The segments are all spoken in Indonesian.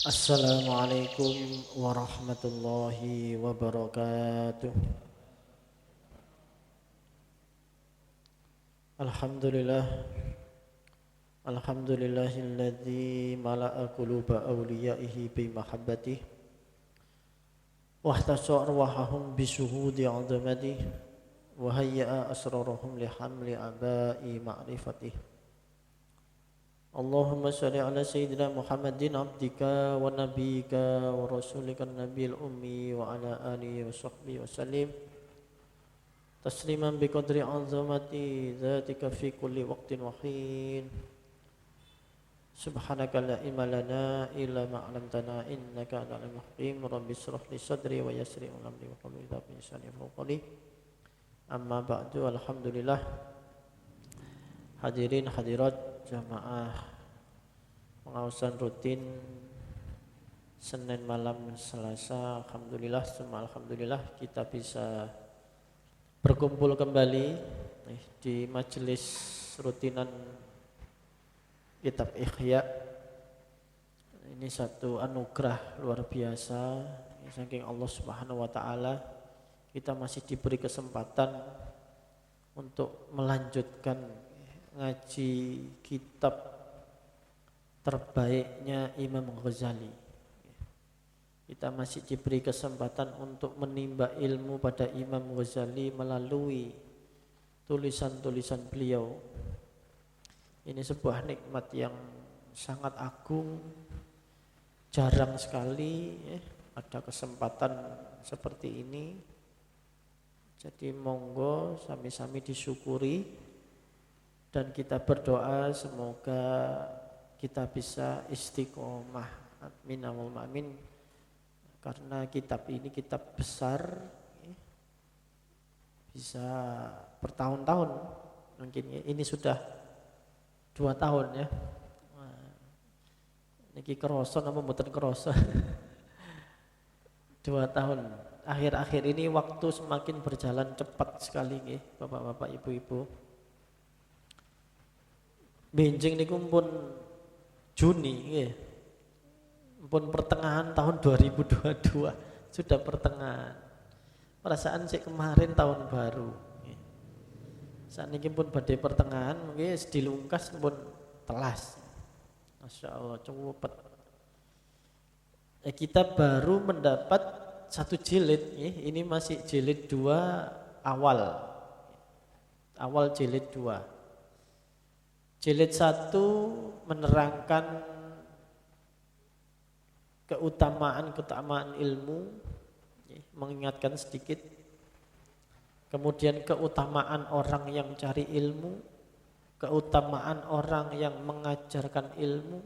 Assalamualaikum warahmatullahi wabarakatuh. Alhamdulillah. Alhamdulillahilladzi mala'a quluba awliyaihi bi mahabbatihi wa ihtasa arwahahum bi syuhudi 'azamatihi wa hayya'a asrarahum li hamli aba'i ma'rifatihi. Allahumma shalli ala sayyidina Muhammadin abdika wa nabiyyika wa rasulika nabiyil ummi wa ala alihi wa sahbihi wa sallim tasliman bi qadri 'azamati dzatika fi kulli waqtin wa hin. Subhanaka la ilma lana illa ma 'allamtana innaka antal alimul hakim. Rabbi shrah li sadri wa yassir li amri wa hlul 'uqdatam min lisani yafqahu qawli. Amma ba'du, alhamdulillah. Hadirin hadirat jamaah pengawasan rutin Senin malam Selasa, alhamdulillah kita bisa berkumpul kembali di majelis rutinan Kitab Ihya. Ini satu anugerah luar biasa saking Allah Subhanahu wa taala, kita masih diberi kesempatan untuk melanjutkan ngaji kitab terbaiknya Imam Ghazali. Kita masih diberi kesempatan untuk menimba ilmu pada Imam Ghazali melalui tulisan-tulisan beliau. Ini sebuah nikmat yang sangat agung, jarang sekali ada kesempatan seperti ini. Jadi monggo sami-sami disyukuri, dan kita berdoa semoga kita bisa istiqomah. Amin Allahumma amin. Karena kitab ini kitab besar, bisa bertahun-tahun. Mungkin ini sudah 2 tahun ya. Niki keroso apa mboten keroso. 2 tahun. Akhir-akhir ini waktu semakin berjalan cepat sekali nggih, Bapak-bapak, Ibu-ibu. Benjing niku pun Juni nggih. Pun pertengahan tahun 2022, sudah pertengahan. Perasaan sih kemarin tahun baru. Saat ini pun badai pertengahan, mungkin dilungkas pun telas. Masya Allah, cepet. Kita baru mendapat 1 jilid, ini masih jilid 2 awal. Awal jilid 2. Jilid 1 menerangkan keutamaan ilmu, mengingatkan sedikit. Kemudian keutamaan orang yang cari ilmu, keutamaan orang yang mengajarkan ilmu,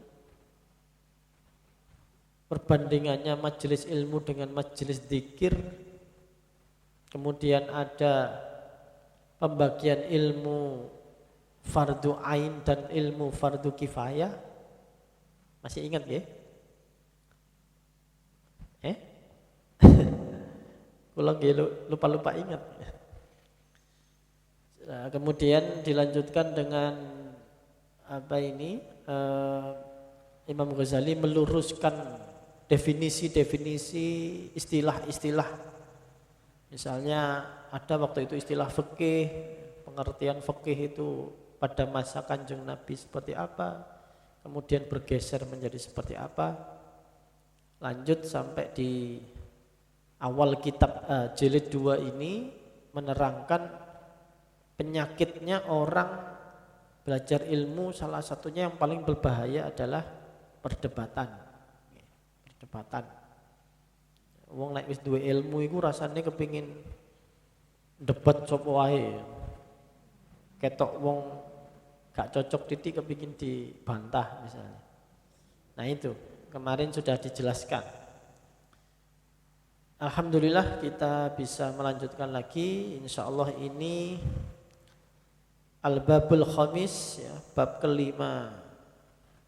perbandingannya majelis ilmu dengan majelis zikir. Kemudian ada pembagian ilmu fardu ain dan ilmu fardu kifayah. Masih ingat ya? Kula lupa ingat. Nah, kemudian dilanjutkan dengan Imam Ghazali meluruskan definisi-definisi, istilah-istilah. Misalnya ada waktu itu istilah fikih, pengertian fikih itu pada masa Kanjeng Nabi seperti apa, kemudian bergeser menjadi seperti apa. Lanjut sampai di awal kitab jilid 2 ini menerangkan penyakitnya orang belajar ilmu. Salah satunya yang paling berbahaya adalah perdebatan. Wong nek wis duwe ilmu iku rasane kepingin debat sapa wae. Ketok wong gak cocok titik kepingin dibantah misalnya. Nah itu kemarin sudah dijelaskan. Alhamdulillah kita bisa melanjutkan lagi. Insyaallah ini Al-Babul Khamis ya, bab kelima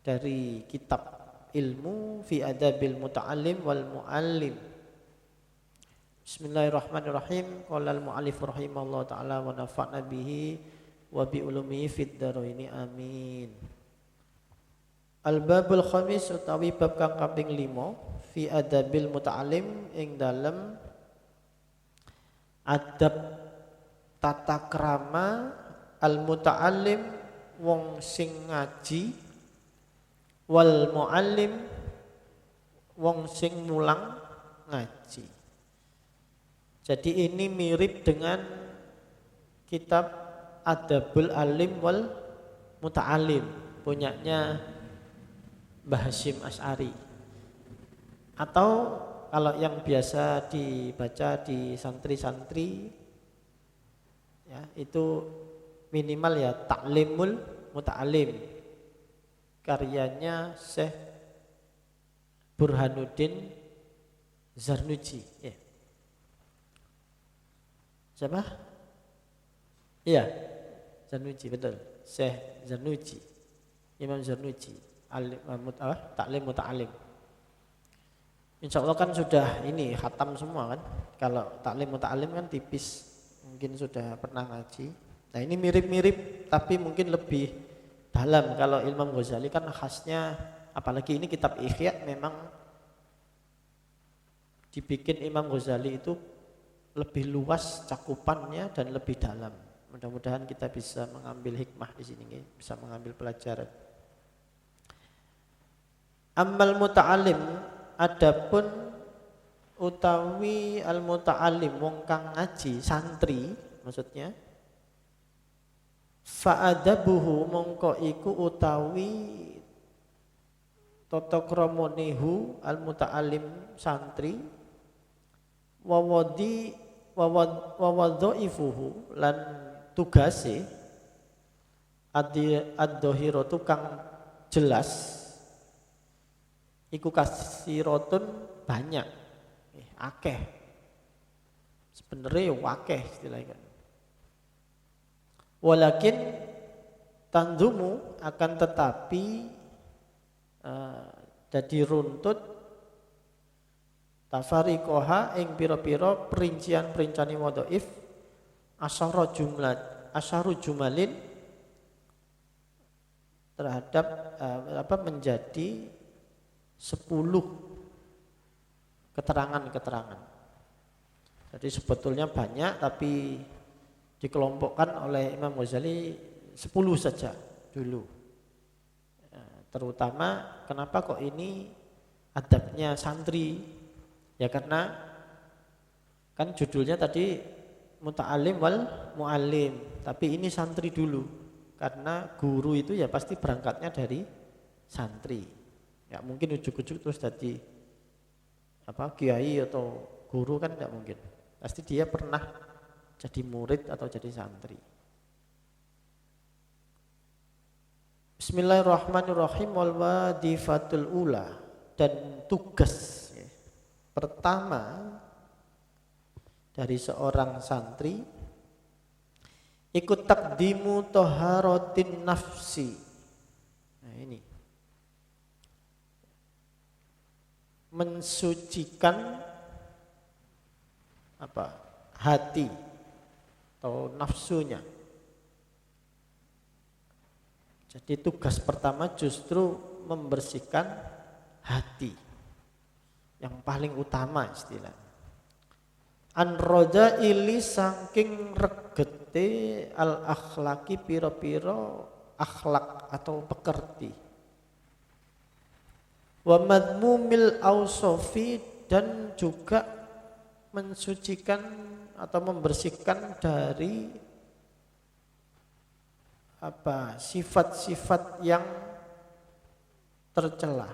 dari kitab ilmu fi adabil muta'allim wal mu'allim. Bismillahirrahmanirrahim. Qala al-mu'allif rahimahullah ta'ala wa nafa'na bihi wa bi ulumihi fid dharaini amin. Al-babul khamis utawi bab kang kaping 5 fi adabil muta'alim ing dalem adab tata krama al muta'allim wong sing ngaji wal muallim wong sing mulang ngaji. Jadi ini mirip dengan kitab Adabul Alim wal Muta'alim punyanya Mbah Hasyim Asy'ari. Atau kalau yang biasa dibaca di santri-santri ya, itu minimal ya Ta'limul Muta'alim karyanya Syekh Burhanuddin Zarnuji ya. Siapa? Iya, Zarnuji betul. Syekh Zarnuji, Imam Zarnuji, Ta'lim Muta'alim. Insya Allah kan sudah ini khatam semua kan. Kalau Ta'lim Muta'alim kan tipis, mungkin sudah pernah ngaji. Nah ini mirip-mirip tapi mungkin lebih dalam. Kalau Imam Ghazali kan khasnya, apalagi ini kitab Ihya memang dibikin Imam Ghazali itu lebih luas cakupannya dan lebih dalam. Mudah-mudahan kita bisa mengambil hikmah di sini, bisa mengambil pelajaran. Ammal muta'alim, adapun utawi al muta'alim wong kang ngaji, santri maksudnya. Fa'adabuhu mongko iku utawi tata kramonehu al muta'alim santri wawadhaifuhu lan tugase ad-dhahira tukang jelas iku kasiratun banyak akeh sebenarnya wakeh istilahnya. Walakin tandumu akan tetapi jadi runtut tafariqoha ing pira-pira perincian-perinciane wadhaif asyaru jumalin terhadap menjadi 10 keterangan-keterangan. Jadi sebetulnya banyak tapi dikelompokkan oleh Imam Ghazali 10 saja dulu. Terutama kenapa kok ini adabnya santri? Ya karena kan judulnya tadi muta'alim wal mu'allim, tapi ini santri dulu. Karena guru itu ya pasti berangkatnya dari santri. Ya mungkin ujuk-ujuk terus jadi kiai atau guru kan enggak mungkin. Pasti dia pernah jadi murid atau jadi santri. Bismillahirrahmanirrahim. Wal wadifatul ula, dan tugas pertama dari seorang santri ikut takdimu taharatin nafsi. Nah ini mensucikan hati atau nafsunya. Jadi tugas pertama justru membersihkan hati. Yang paling utama istilah. Anroja ili saking regete al akhlaki piro-piro akhlak atau pekerti. Wa madmumil ausofi, dan juga mensucikan atau membersihkan dari sifat-sifat yang tercela.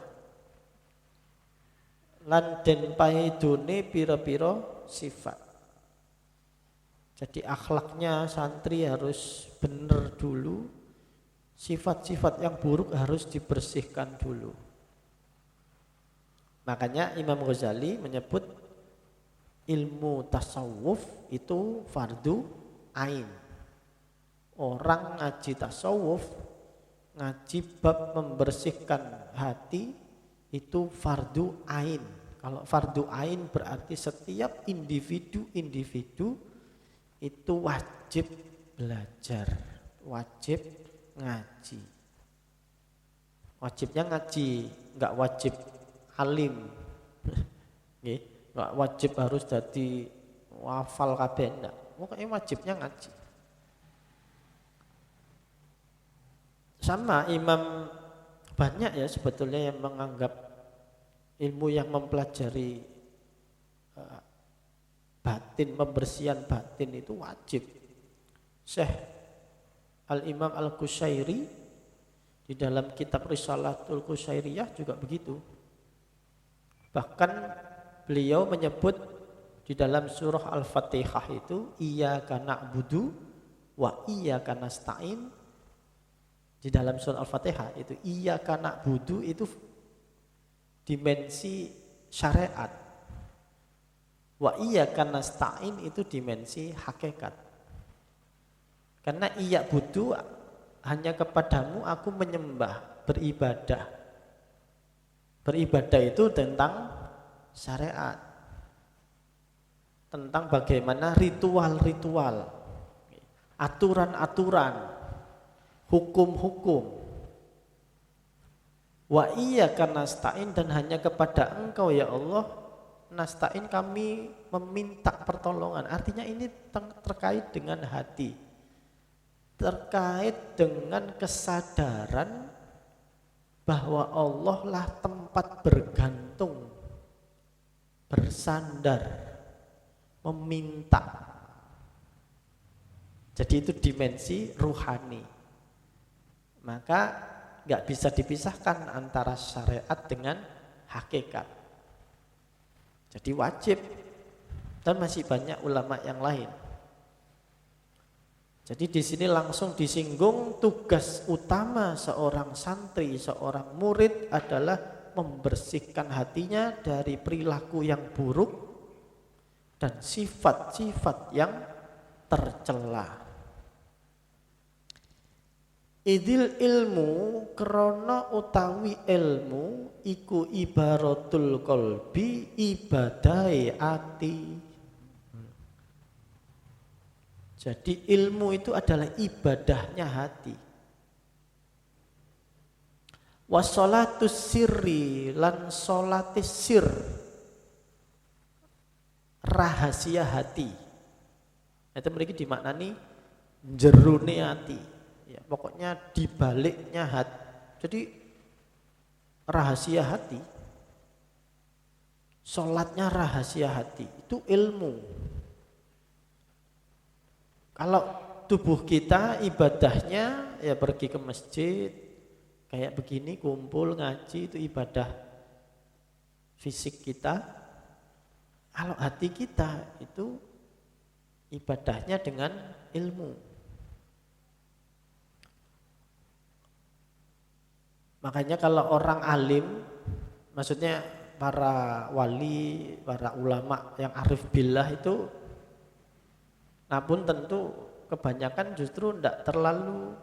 Lan den paidone pira-pira sifat. Jadi akhlaknya santri harus benar dulu, sifat-sifat yang buruk harus dibersihkan dulu. Makanya Imam Ghazali menyebut ilmu tasawuf itu fardu ain. Orang ngaji tasawuf, ngaji bab membersihkan hati itu fardu ain. Kalau fardu ain berarti setiap individu itu wajib belajar, wajib ngaji. Wajibnya ngaji, enggak wajib alim. Nggih, enggak wajib harus jadi wafal kabeh enggak. Pokoknya wajibnya ngaji. Sama imam banyak ya sebetulnya yang menganggap ilmu yang mempelajari batin, pembersihan batin itu wajib. Syekh Al-Imam Al-Qushairi di dalam kitab Risalatul Qushairiyah juga begitu. Bahkan beliau menyebut di dalam surah Al-Fatihah itu iyyaka na'budu wa iyyaka nasta'in. Di dalam surah Al-Fatihah itu iyyaka na'budu itu dimensi syariat. Wa iyyaka nasta'in itu dimensi hakikat. Karena iya budu hanya kepadamu aku menyembah, beribadah. Beribadah itu tentang syariat. Tentang bagaimana ritual-ritual, aturan-aturan, hukum-hukum. Wa iyyaka nasta'in dan hanya kepada Engkau ya Allah nasta'in kami meminta pertolongan. Artinya ini terkait dengan hati. Terkait dengan kesadaran bahwa Allah lah tempat bergantung, bersandar, meminta. Jadi itu dimensi ruhani. Maka nggak bisa dipisahkan antara syariat dengan hakikat. Jadi wajib. Dan masih banyak ulama yang lain. Jadi di sini langsung disinggung tugas utama seorang santri, seorang murid adalah membersihkan hatinya dari perilaku yang buruk dan sifat-sifat yang tercela. Idil ilmu krana utawi ilmu iku ibaratul qalbi ibadahe ati. Jadi ilmu itu adalah ibadahnya hati. Wassolatus sirri lan solatis sir, rahasia hati. Itu mereka dimaknani jerone hati. Ya, pokoknya dibaliknya hati. Jadi rahasia hati, sholatnya rahasia hati itu ilmu. Kalau tubuh kita ibadahnya ya pergi ke masjid kayak begini kumpul ngaji itu ibadah fisik kita. Kalau hati kita itu ibadahnya dengan ilmu. Makanya kalau orang alim, maksudnya para wali, para ulama yang arif billah itu, namun tentu kebanyakan justru tidak terlalu,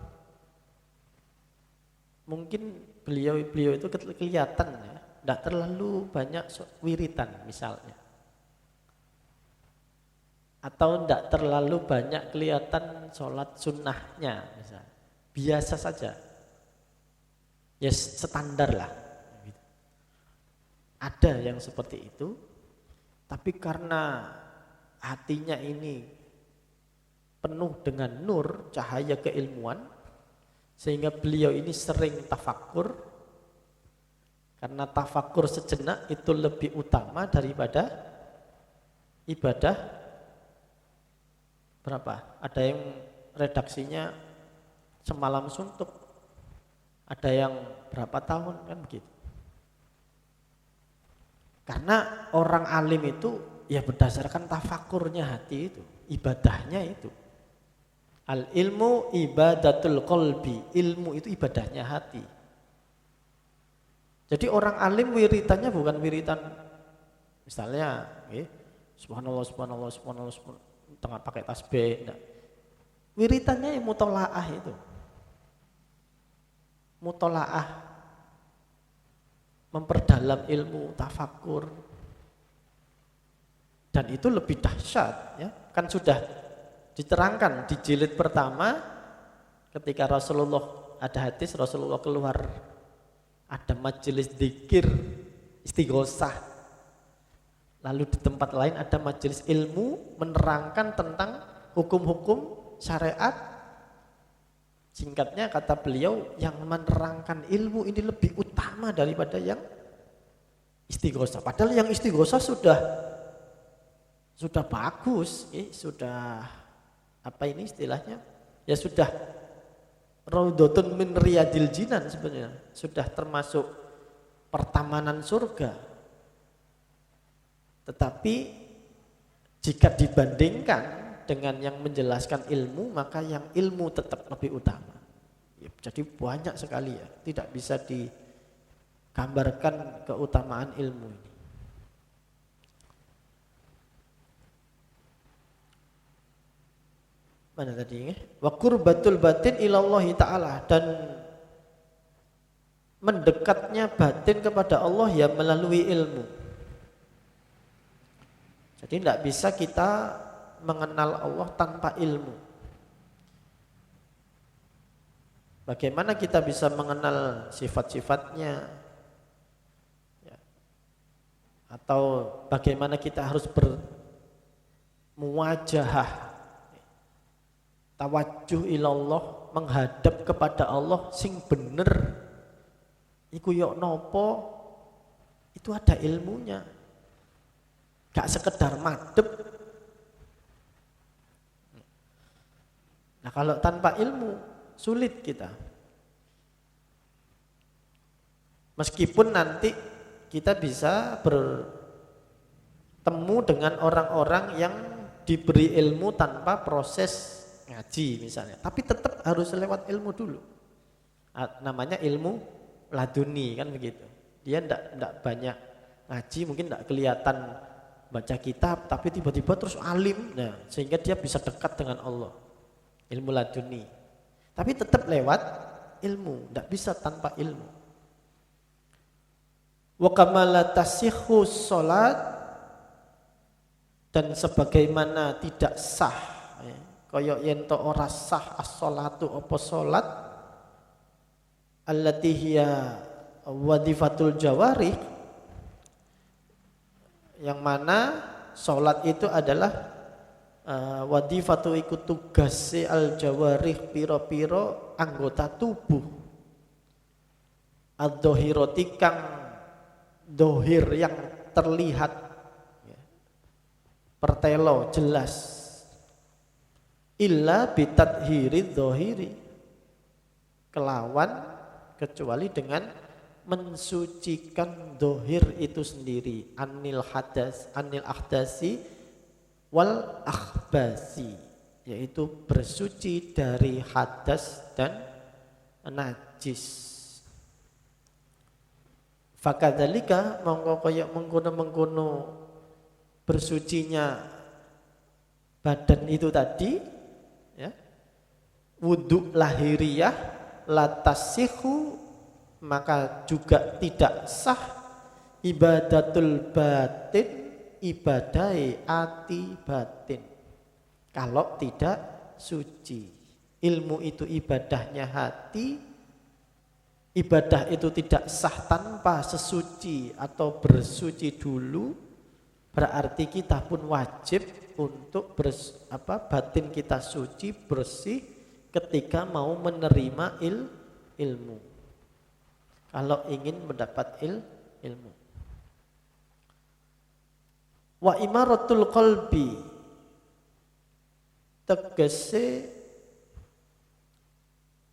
mungkin beliau itu kelihatan ya, tidak terlalu banyak wiritan misalnya, atau tidak terlalu banyak kelihatan sholat sunnahnya misalnya, biasa saja, ya standar lah. Ada yang seperti itu, tapi karena hatinya ini penuh dengan nur, cahaya keilmuan, sehingga beliau ini sering tafakur, karena tafakur sejenak itu lebih utama daripada ibadah berapa? Ada yang redaksinya semalam suntuk, ada yang berapa tahun, kan begitu. Karena orang alim itu ya berdasarkan tafakurnya hati itu, ibadahnya itu. Al ilmu ibadatul qalbi, ilmu itu ibadahnya hati. Jadi orang alim wiritannya bukan wiritan misalnya subhanallah subhanallah subhanallah, tengah pakai tasbih, enggak. Wiritannya yang mutolaah itu. Mutolaah, memperdalam ilmu, tafakur. Dan itu lebih dahsyat ya. Kan sudah diterangkan di jilid pertama ketika Rasulullah, ada hadis Rasulullah keluar ada majelis dzikir istighosah. Lalu di tempat lain ada majelis ilmu menerangkan tentang hukum-hukum syariat. Singkatnya kata beliau, yang menerangkan ilmu ini lebih utama daripada yang istighosah. Padahal yang istighosah sudah bagus, sudah apa ini istilahnya? Ya sudah raudhatun min riyadil jinan sebenarnya, sudah termasuk pertamanan surga. Tetapi jika dibandingkan dengan yang menjelaskan ilmu, maka yang ilmu tetap lebih utama. Ya, jadi banyak sekali ya, tidak bisa digambarkan keutamaan ilmu ini. Mana tadi? Wa qurbatul batin ilallahi ta'ala, dan mendekatnya batin kepada Allah ya melalui ilmu. Jadi tidak bisa kita mengenal Allah tanpa ilmu. Bagaimana kita bisa mengenal sifat-sifatnya, ya. Atau bagaimana kita harus bermuwajahah, tawajjuh ilallah, menghadap kepada Allah sing bener. Iku yok nopo, itu ada ilmunya. Gak sekedar madep. Nah kalau tanpa ilmu sulit kita. Meskipun nanti kita bisa bertemu dengan orang-orang yang diberi ilmu tanpa proses ngaji misalnya, tapi tetap harus lewat ilmu dulu. Namanya ilmu laduni kan begitu. Dia enggak banyak ngaji, mungkin enggak kelihatan baca kitab, tapi tiba-tiba terus alim, nah sehingga dia bisa dekat dengan Allah. Ilmu laduni. Tapi tetap lewat ilmu, enggak bisa tanpa ilmu. Wa kama la tasihhu shalat, dan sebagaimana tidak sah ya, kaya yen to ora sah as-shalatu apa salat allati hiya wadhifatul jawarih, yang mana salat itu adalah wadhifatu iku tugase al jawarih, piro-piro anggota tubuh ad-dhahirati kang dohir yang terlihat ya, pertelo jelas, illa bitadhirid dhahiri, kelawan kecuali dengan mensucikan dohir itu sendiri, anil ahdasi wal akhbasi, yaitu bersuci dari hadas dan najis. Fakadzalika mongko kaya mengkono-mengkono bersucinya badan itu tadi ya, wudu lahiriah latasihu, maka juga tidak sah ibadatul batin, ibadai ati batin, kalau tidak suci. Ilmu itu ibadahnya hati, ibadah itu tidak sah tanpa sesuci atau bersuci dulu, berarti kita pun wajib untuk batin kita suci, bersih ketika mau menerima ilmu, kalau ingin mendapat ilmu. Wa imaratul qalbi, tegese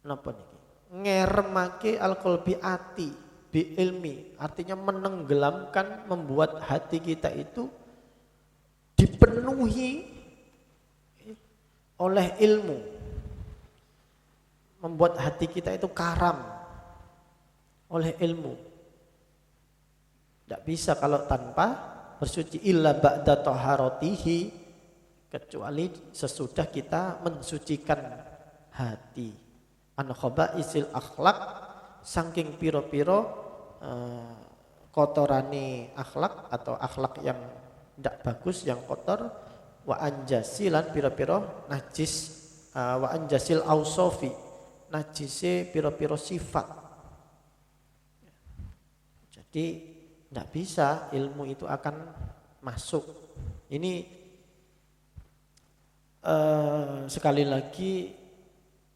napa niki, ngeremake al-qalbi ati bi ilmi, artinya menenggelamkan, membuat hati kita itu dipenuhi oleh ilmu, membuat hati kita itu karam oleh ilmu. Tidak bisa kalau tanpa bersuci, illa ba'da taharatihi, kecuali sesudah kita mensucikan hati, an khabaisil akhlak, saking piro-piro kotorane akhlak atau akhlak yang tidak bagus, yang kotor, wa anjasilan piro-piro najis, wa anjasil ausofi, najise piro-piro sifat. Jadi tidak bisa ilmu itu akan masuk. Ini sekali lagi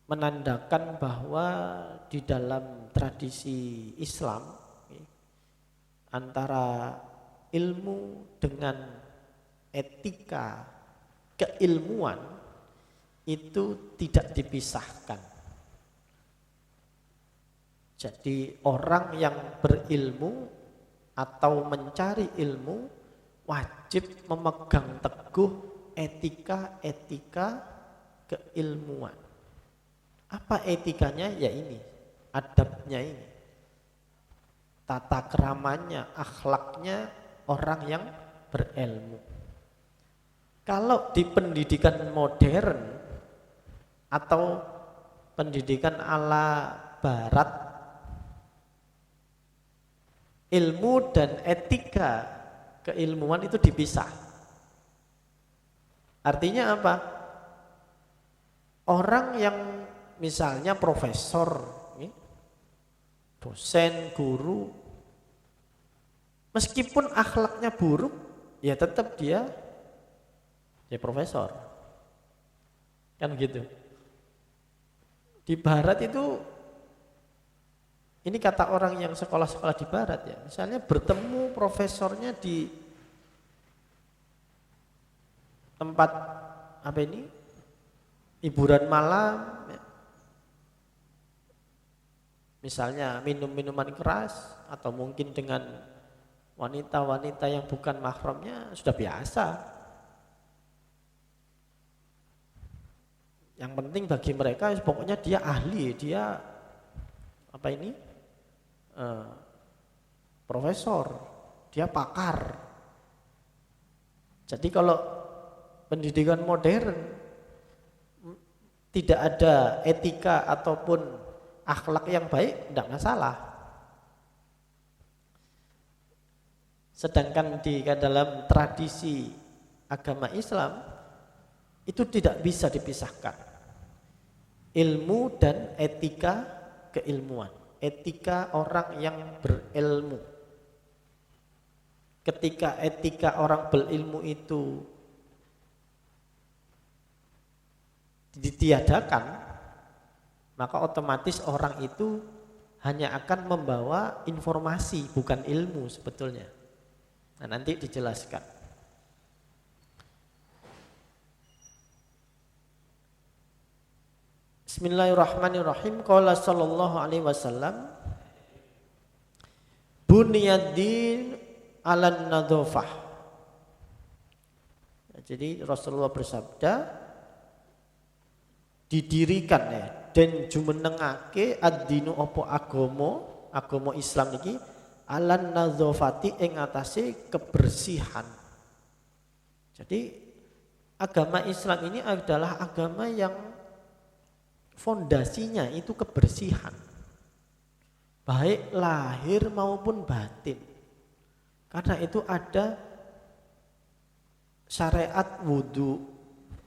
menandakan bahwa di dalam tradisi Islam antara ilmu dengan etika keilmuan itu tidak dipisahkan. Jadi orang yang berilmu atau mencari ilmu wajib memegang teguh etika-etika keilmuan. Apa etikanya? Ya ini, adabnya ini. Tata keramanya, akhlaknya orang yang berilmu. Kalau di pendidikan modern atau pendidikan ala barat, ilmu dan etika keilmuan itu dipisah. Artinya apa? Orang yang misalnya profesor, dosen, guru, meskipun akhlaknya buruk, ya tetap dia profesor. Kan gitu. Di barat itu, ini kata orang yang sekolah-sekolah di barat ya, misalnya bertemu profesornya di tempat apa ini, hiburan malam ya. Misalnya minum minuman keras atau mungkin dengan wanita-wanita yang bukan mahramnya sudah biasa. Yang penting bagi mereka pokoknya dia ahli, dia apa ini, profesor, dia pakar. Jadi kalau pendidikan modern tidak ada etika ataupun akhlak yang baik, tidak masalah. Sedangkan di dalam tradisi agama Islam itu tidak bisa dipisahkan. Ilmu dan etika keilmuan. Etika orang yang berilmu. Ketika etika orang berilmu itu ditiadakan, maka otomatis orang itu hanya akan membawa informasi, bukan ilmu sebetulnya. Nah, nanti dijelaskan. Bismillahirrahmanirrahim. Qala sallallahu alaihi wasallam, Bunyaddin 'alan nadhafah. Jadi Rasulullah bersabda, didirikan ya dan jumenengake ad-dinu apa agama Islam niki alan nadzafati ing atase kebersihan. Jadi agama Islam ini adalah agama yang fondasinya itu kebersihan, baik lahir maupun batin. Karena itu ada syariat wudu,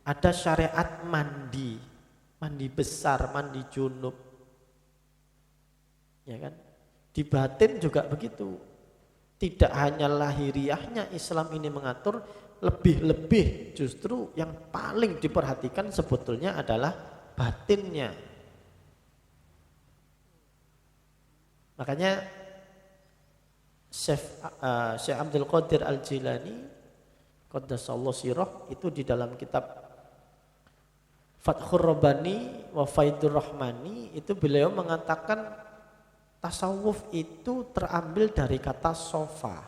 ada syariat mandi besar, mandi junub, ya kan? Di batin juga begitu. Tidak hanya lahiriahnya Islam ini mengatur, lebih-lebih justru yang paling diperhatikan sebetulnya adalah batinnya. Makanya Syekh Abdul Qadir Al-Jilani Qaddasallahu sirah itu di dalam kitab Fathur Rabbani wa Faidur Rahmani itu beliau mengatakan tasawuf itu terambil dari kata sofa,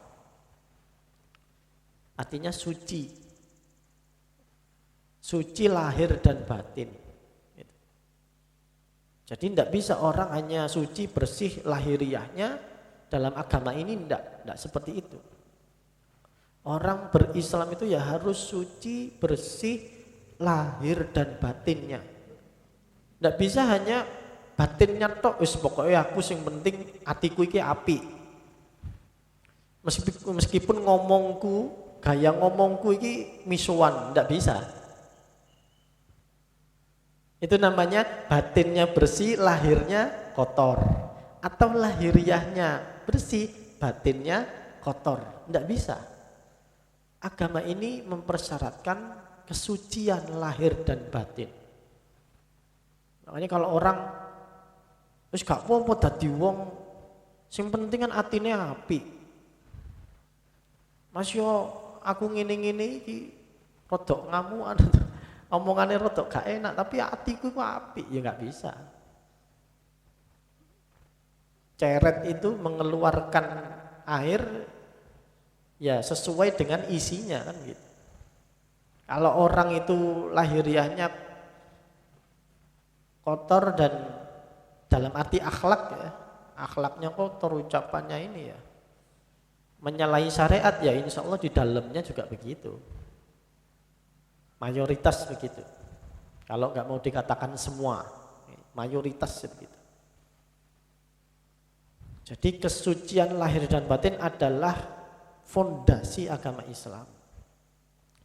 artinya suci, suci lahir dan batin. Jadi tidak bisa orang hanya suci bersih lahiriahnya, dalam agama ini tidak seperti itu. Orang berislam itu ya harus suci bersih lahir dan batinnya. Tidak bisa hanya batinnya tok, wis pokoknya aku sing penting hatiku iki api. Meskipun ngomongku, gaya ngomongku iki misuan, tidak bisa. Itu namanya batinnya bersih, lahirnya kotor. Atau lahiriahnya bersih, batinnya kotor. Tidak bisa. Agama ini mempersyaratkan kesucian lahir dan batin. Makanya kalau orang wis gak apa-apa dadi wong, sing penting kan atine apik. Mas yo aku ngene-ngene iki rodok ngamukan. Omongane rodok gak enak tapi atiku ku apik, ya gak bisa. Ceret itu mengeluarkan air ya sesuai dengan isinya kan gitu. Kalau orang itu lahiriahnya kotor dan dalam arti akhlak ya, akhlaknya kotor, ucapannya ini ya menyalahi syariat, ya insya Allah di dalamnya juga begitu. Mayoritas begitu. Kalau nggak mau dikatakan semua, mayoritas begitu. Jadi kesucian lahir dan batin adalah fondasi agama Islam.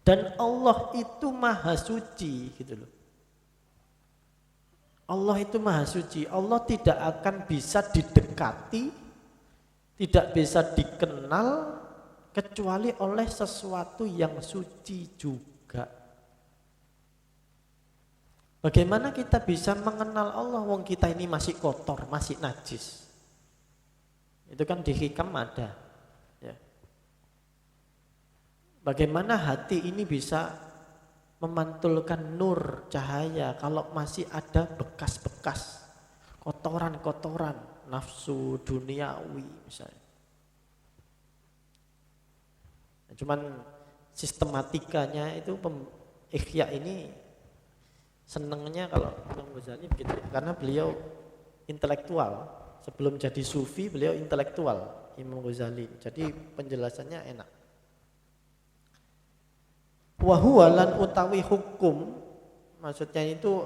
Dan Allah itu maha suci gitu loh. Allah itu maha suci. Allah tidak akan bisa didekati, tidak bisa dikenal kecuali oleh sesuatu yang suci juga. Bagaimana kita bisa mengenal Allah wong kita ini masih kotor, masih najis? Itu kan di hikam ada. Ya. Bagaimana hati ini bisa memantulkan nur cahaya kalau masih ada bekas-bekas kotoran-kotoran nafsu duniawi misalnya. Cuman sistematikanya itu Ihya ini senengnya kalau Imam Ghazali begitu ya, karena beliau intelektual. Sebelum jadi sufi beliau intelektual Imam Ghazali. Jadi penjelasannya enak. Wa huwa lan utawi hukum, maksudnya itu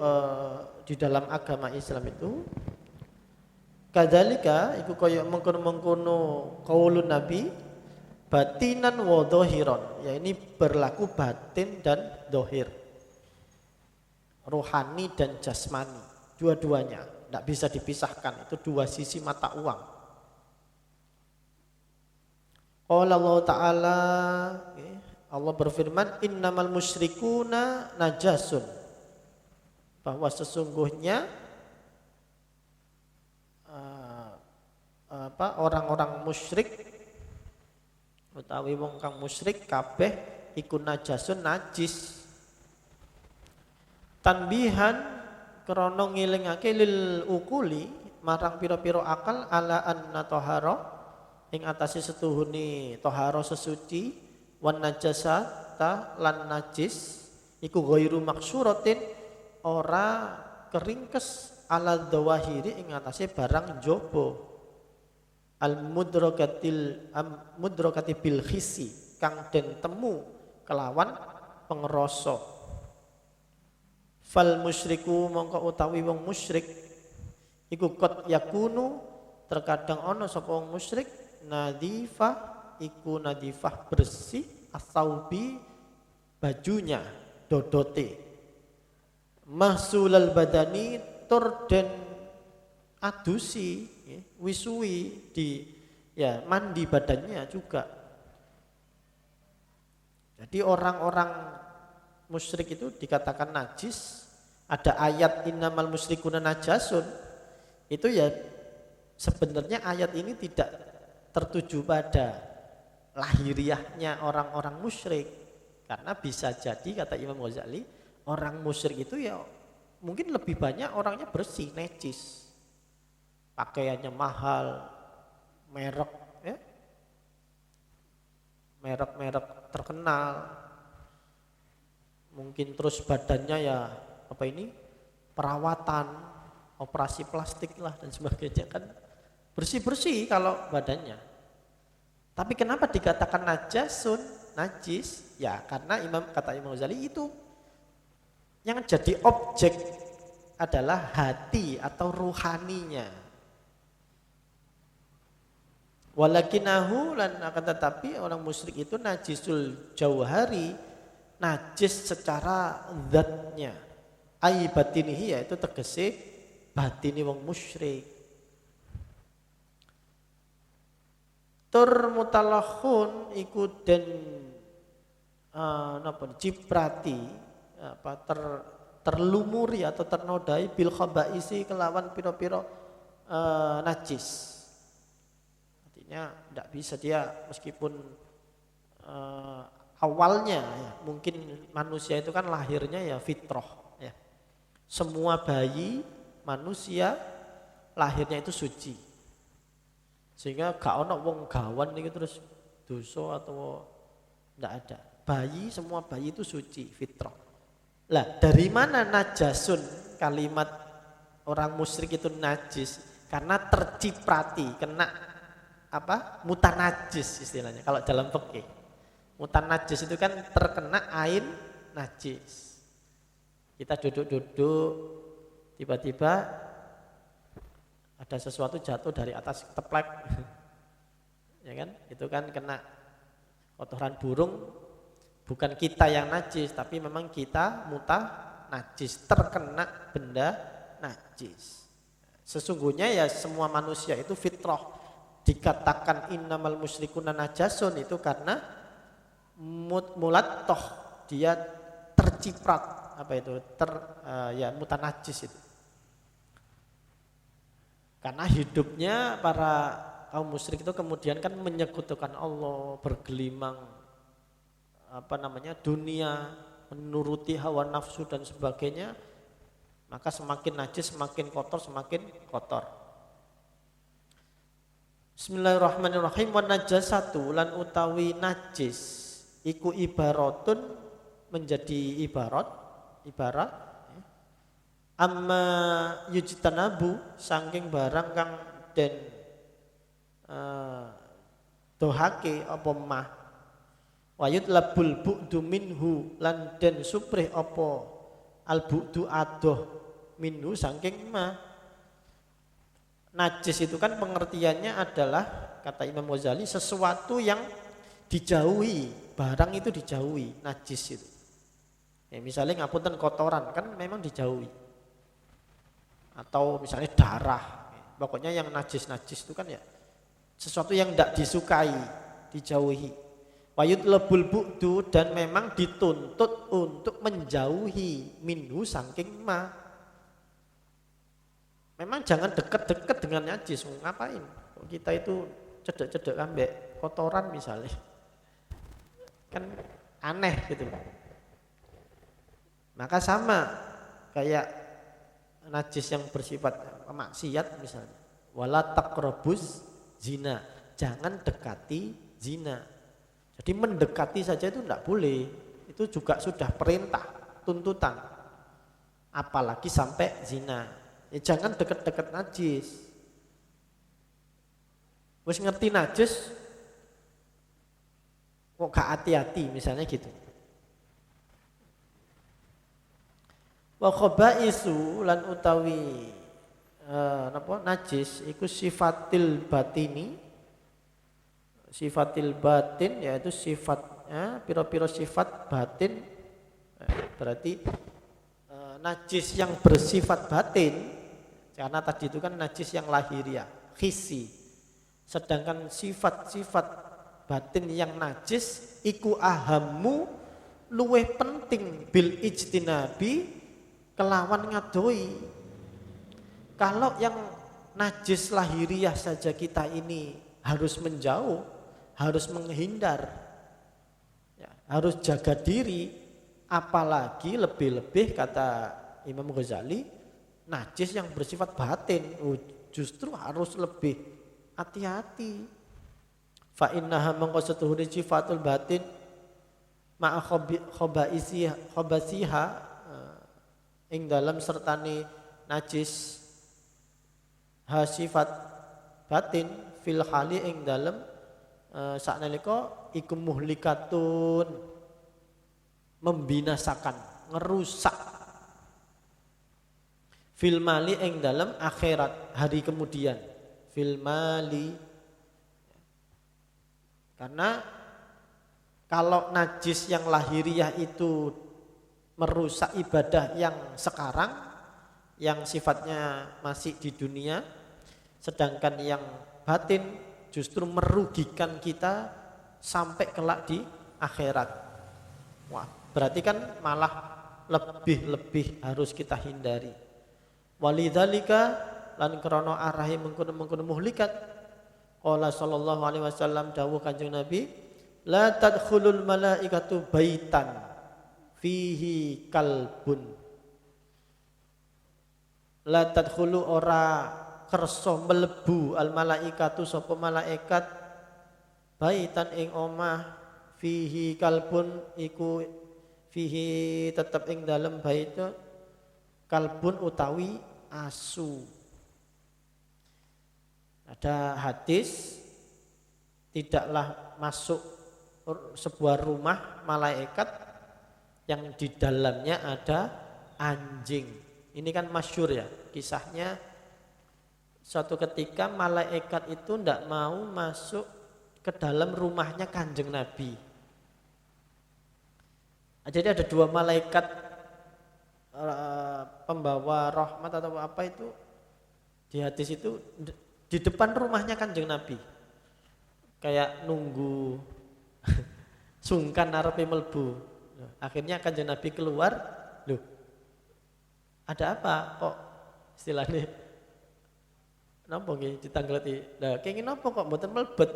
di dalam agama Islam itu kadzalika iku kaya mengkono-mengkono qaulun nabi batinan wa dhahiran, ya ini berlaku batin dan dohir, rohani dan jasmani, dua-duanya tidak bisa dipisahkan, itu dua sisi mata uang. Qala Allah Ta'ala, Allah berfirman, innamal musyrikuna najasun, bahwa sesungguhnya orang-orang musyrik utawi wong kang musyrik kabeh iku najasun najis. Tanbihan krana ngelingake lil ukuli marang pira-pira akal ala anna tahara ing atase setuhune tahara sesuci wan najasata lan najis iku ghairu maksuratin ora keringkes ala dzawahiri ing atase barang njaba al mudrakati bil khisi kang den temu kelawan pengrasa. Fal musyriku mongko utawi wong musyrik iku qad yakunu terkadang ana sapa wong musyrik nadifah iku nadifah bersih asaubi bajunya dodote mahsulal badani tur den adusi wisui di ya mandi badannya juga. Jadi orang-orang musyrik itu dikatakan najis. Ada ayat innamal musyrikuna najasun. Itu ya sebenarnya ayat ini tidak tertuju pada lahiriahnya orang-orang musyrik. Karena bisa jadi kata Imam Ghazali, orang musyrik itu ya mungkin lebih banyak orangnya bersih, necis. Pakaiannya mahal, merek ya. Merek-merek terkenal. Mungkin terus badannya ya apa ini perawatan, operasi plastik lah dan sebagainya, kan bersih-bersih kalau badannya. Tapi kenapa dikatakan najasun, najis? Ya karena kata Imam Ghazali itu yang jadi objek adalah hati atau ruhaninya. Walakinahu lan akan tetapi orang musyrik itu najisul jauhari, najis secara zatnya. Ai batinihi, yaitu tegese batini wong musyrik. tur mutalakhun iku den ciprati terlumuri atau ternodai bil khabaisi kelawan piro-piro najis. Artinya tidak bisa dia meskipun awalnya ya, mungkin manusia itu kan lahirnya ya fitrah ya. Semua bayi manusia lahirnya itu suci. Sehingga gak ono wong gawan itu terus dosa atau tidak ada. Semua bayi itu suci, fitrah. Lah, dari mana najasun, kalimat orang musyrik itu najis? Karena terciprati, kena mutanajis istilahnya kalau dalam fikih. Mutanajis itu kan terkena ain najis. Kita duduk-duduk, tiba-tiba ada sesuatu jatuh dari atas teplek, ya kan? Itu kan kena kotoran burung, bukan kita yang najis, tapi memang kita najis, terkena benda najis. Sesungguhnya ya semua manusia itu fitrah. Dikatakan innamal musyrikuna najasun itu karena mulatoh dia terciprat mutanajis itu. Karena hidupnya para kaum musyrik itu kemudian kan menyekutukan Allah, bergelimang dunia, menuruti hawa nafsu dan sebagainya, maka semakin najis, semakin kotor. Bismillahirrahmanirrahim. Wa najasatu lan utawi najis iku ibaratun menjadi ibarat amma yujtanabu saking barang kang den dohake apa mah wayut labul bu'du minhu lan den suprih apa al bu'du adoh minhu saking mah. Najis itu kan pengertiannya adalah kata Imam Ghazali sesuatu yang dijauhi, barang itu dijauhi, najis itu. Ya, misalnya ngapunten kotoran kan memang dijauhi. Atau misalnya darah, pokoknya yang najis-najis itu kan ya sesuatu yang tidak disukai, dijauhi. Wayut lebul bu'du dan memang dituntut untuk menjauhi minhu saking ma. Memang jangan dekat-dekat dengan najis, ngapain? Kita itu cedek-cedek ambek kotoran misalnya, kan aneh gitu. Maka sama kayak najis yang bersifat maksiat misalnya, wala taqrabuz zina, jangan dekati zina. Jadi mendekati saja itu tidak boleh, itu juga sudah perintah, tuntutan, apalagi sampai zina. Ya, jangan dekat-dekat najis. Wis ngerti najis kok gak hati-hati misalnya gitu. Wa khabaisu lan utawi najis iku sifatil batini, sifatil batin yaitu sifatnya pira-pira sifat batin. Berarti najis yang bersifat batin, karena tadi itu kan najis yang lahiriah, khisi. Sedangkan sifat-sifat batin yang najis iku ahammu luweh penting bil ijtinabi kelawan ngadoi. Kalau yang najis lahiriah saja kita ini harus menjauh, harus menghindar, ya, harus jaga diri, apalagi lebih-lebih kata Imam Ghazali najis yang bersifat batin, justru harus lebih hati-hati. Fa innaha mangqasatuhu sifatul batin ma'a khabasiha ing dalam sertane najis sifat batin fil hali ing dalam saknalika iku muhlikatun membinasakan, ngerusak fil mali ing dalam akhirat hari kemudian fil mali. Karena kalau najis yang lahiriah itu merusak ibadah yang sekarang, yang sifatnya masih di dunia, sedangkan yang batin justru merugikan kita sampai kelak di akhirat. Wah, berarti kan malah lebih harus kita hindari. Walidzalika lan krana arahe mengkono-mengkono muhlikat. Qala sallallahu alaihi wasallam dawuh Kanjeng Nabi, la tadkhulul malaikatu baitan fihi kalbun. La tadkhulu ora kersa mlebu al malaikatu sapa malaikat baitan ing omah fihi kalbun iku fihi tetep ing dalem bait kalbun utawi asu. Ada hadis tidaklah masuk sebuah rumah malaikat yang di dalamnya ada anjing. Ini kan masyhur ya kisahnya. Suatu ketika malaikat itu tidak mau masuk ke dalam rumahnya Kanjeng Nabi. Jadi ada dua malaikat pembawa rahmat atau apa itu di hadis itu di depan rumahnya Kanjeng Nabi. Kayak nunggu sungkan arepe mlebu. Akhirnya Kanjeng Nabi keluar, loh ada apa kok istilahnya napa nggih ditanggleti. Lah kenging napa kok mboten mlebet?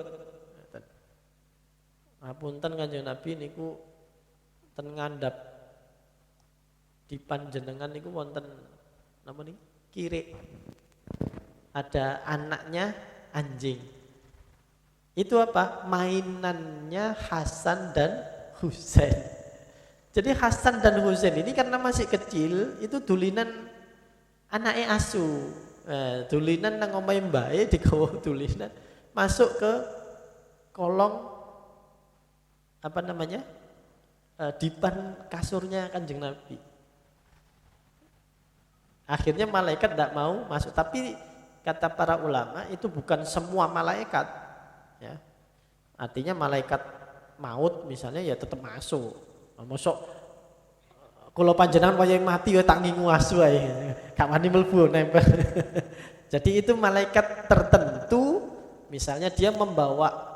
Ngapunten Kanjeng Nabi niku ten ngandhap di panjenengan niku wonten napa niki? Kirik. Ada anaknya anjing. Itu apa? Mainannya Hasan dan Husain. Jadi Hasan dan Husain ini karena masih kecil itu dulinan anaknya asu. Dulinan nang omahe mbae digawa dulinan masuk ke kolong apa namanya? Dipan kasurnya Kanjeng Nabi. Akhirnya malaikat tidak mau masuk, tapi kata para ulama itu bukan semua malaikat, ya. Artinya malaikat maut misalnya ya tetap masuk. Mosok kalau panjenengan wayang mati ya tak ngingu asu ae. Gak wani mlebu nempel. Jadi itu malaikat tertentu misalnya dia membawa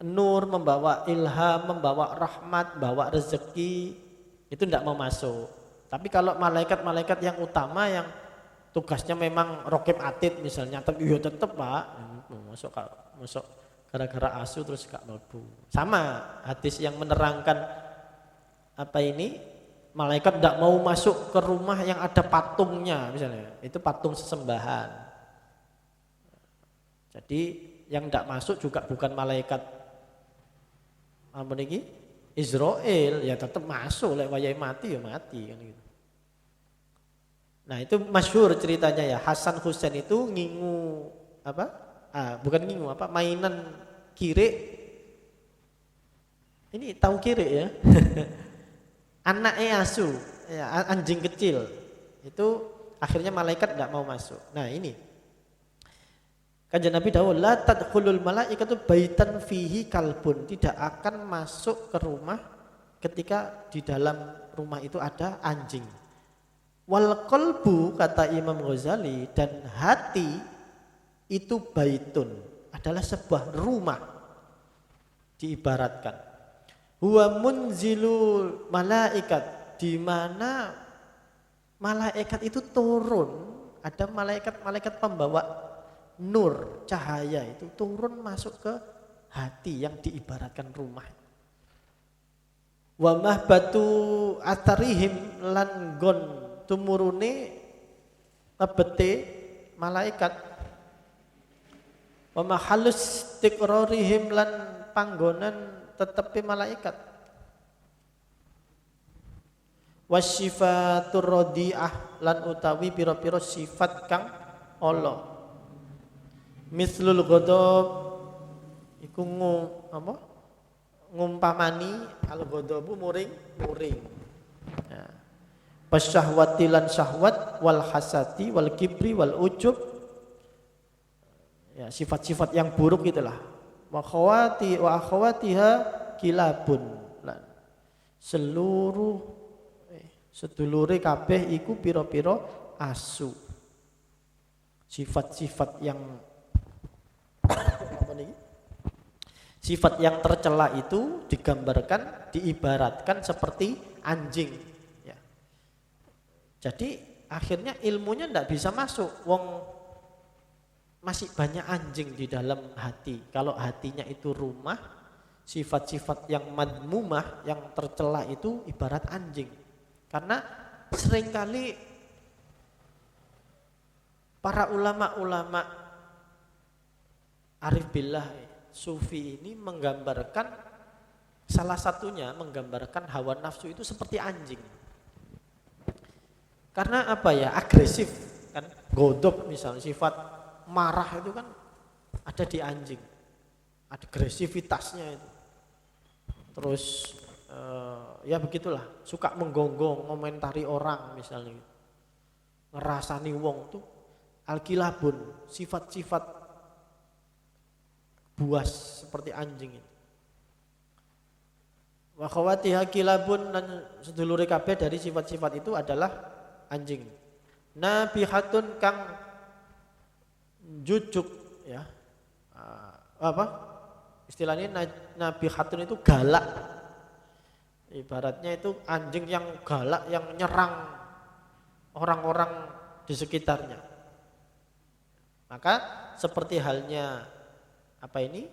nur, membawa ilham, membawa rahmat, bawa rezeki, itu tidak mau masuk. Tapi kalau malaikat-malaikat yang utama yang tugasnya memang rokib atid misalnya, tapi ya tetap Pak, masuk gara-gara asu terus gak mlebu. Sama hadis yang menerangkan apa ini, malaikat tidak mau masuk ke rumah yang ada patungnya misalnya, itu patung sesembahan. Jadi yang tidak masuk juga bukan malaikat apa niki Israel, ya tetap masuk, lek wayahe mati ya mati kan gitu. Nah itu masyhur ceritanya ya, Hasan Husain itu ngingu apa? Bukan ngingu apa? Mainan kirik. Ini tahu kirik ya? Anaknya asu, ya, anjing kecil. Itu akhirnya malaikat tidak mau masuk. Nah ini Kanjeng Nabi dawuh la tadkhulul malaikatu baitan fihi kalbun, tidak akan masuk ke rumah ketika di dalam rumah itu ada anjing. Wal qalbu kata Imam Ghazali, dan hati itu baitun, adalah sebuah rumah diibaratkan. Huwa munzilul malaikat, di mana malaikat itu turun, ada malaikat-malaikat pembawa nur, cahaya itu turun masuk ke hati yang diibaratkan rumah. Wa mahbatu atarihim lan gon tumurune pebete malaikat. Wa mahallus tiqrarihim lan panggonan tetepi malaikat. Wasyifatur radiah lan utawi pira-pira sifat kang ala. Mislul ghadab iku ngumpamani al ghadabu muring. Ya. Pasyahwati lan syahwat wal hasati wal kibri wal ujub. Ya, sifat-sifat yang buruk itulah. Wa akhawatiha kilabun. Sedulure kabeh iku pira-pira asu. Sifat-sifat yang ini. Sifat yang tercela itu digambarkan, diibaratkan seperti anjing. Ya. Jadi akhirnya ilmunya tidak bisa masuk. Wong masih banyak anjing di dalam hati. Kalau hatinya itu rumah, sifat-sifat yang madmumah, yang tercela itu ibarat anjing. Karena seringkali para ulama-ulama arif billah sufi ini menggambarkan, salah satunya menggambarkan hawa nafsu itu seperti anjing. Karena apa ya, agresif kan, godop misalnya, sifat marah itu kan ada di anjing, agresivitasnya itu. Terus ya begitulah, suka menggonggong, komentari orang misalnya, ngerasani wong tuh alkilabun, sifat-sifat buas seperti anjing itu. Wa khawatiha kilabun, dan sedulure kabeh dari sifat-sifat itu adalah anjing. Nabihatun kang jujuk ya. Apa? Istilahnya nabihatun itu galak. Ibaratnya itu anjing yang galak, yang nyerang orang-orang di sekitarnya. Maka seperti halnya apa ini,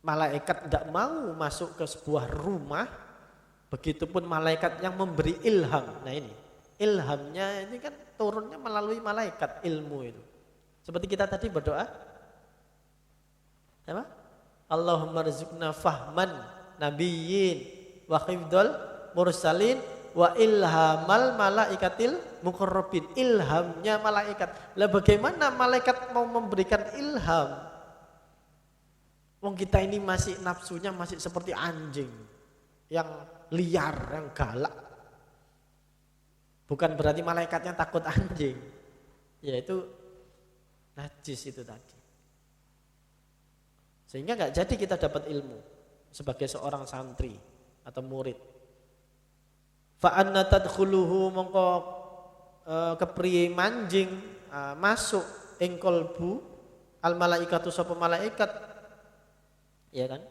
malaikat tidak mau masuk ke sebuah rumah, begitupun malaikat yang memberi ilham. Nah ini ilhamnya ini kan turunnya melalui malaikat, ilmu itu. Seperti kita tadi berdoa apa? Allahumma rizqna fahman nabiyyin wa hifdzal mursalin wa ilhamal malaikatil muqarrabin. Ilhamnya malaikat. Lah bagaimana malaikat mau memberikan ilham? Wong kita ini masih nafsunya masih seperti anjing yang liar, yang galak. Bukan berarti malaikatnya takut anjing, yaitu najis itu tadi. Sehingga nggak jadi kita dapat ilmu sebagai seorang santri atau murid. Fa anna tadkhuluhu, mongko kepriye manjing masuk ing kolbu al malaikatu sapa malaikat, ya kan?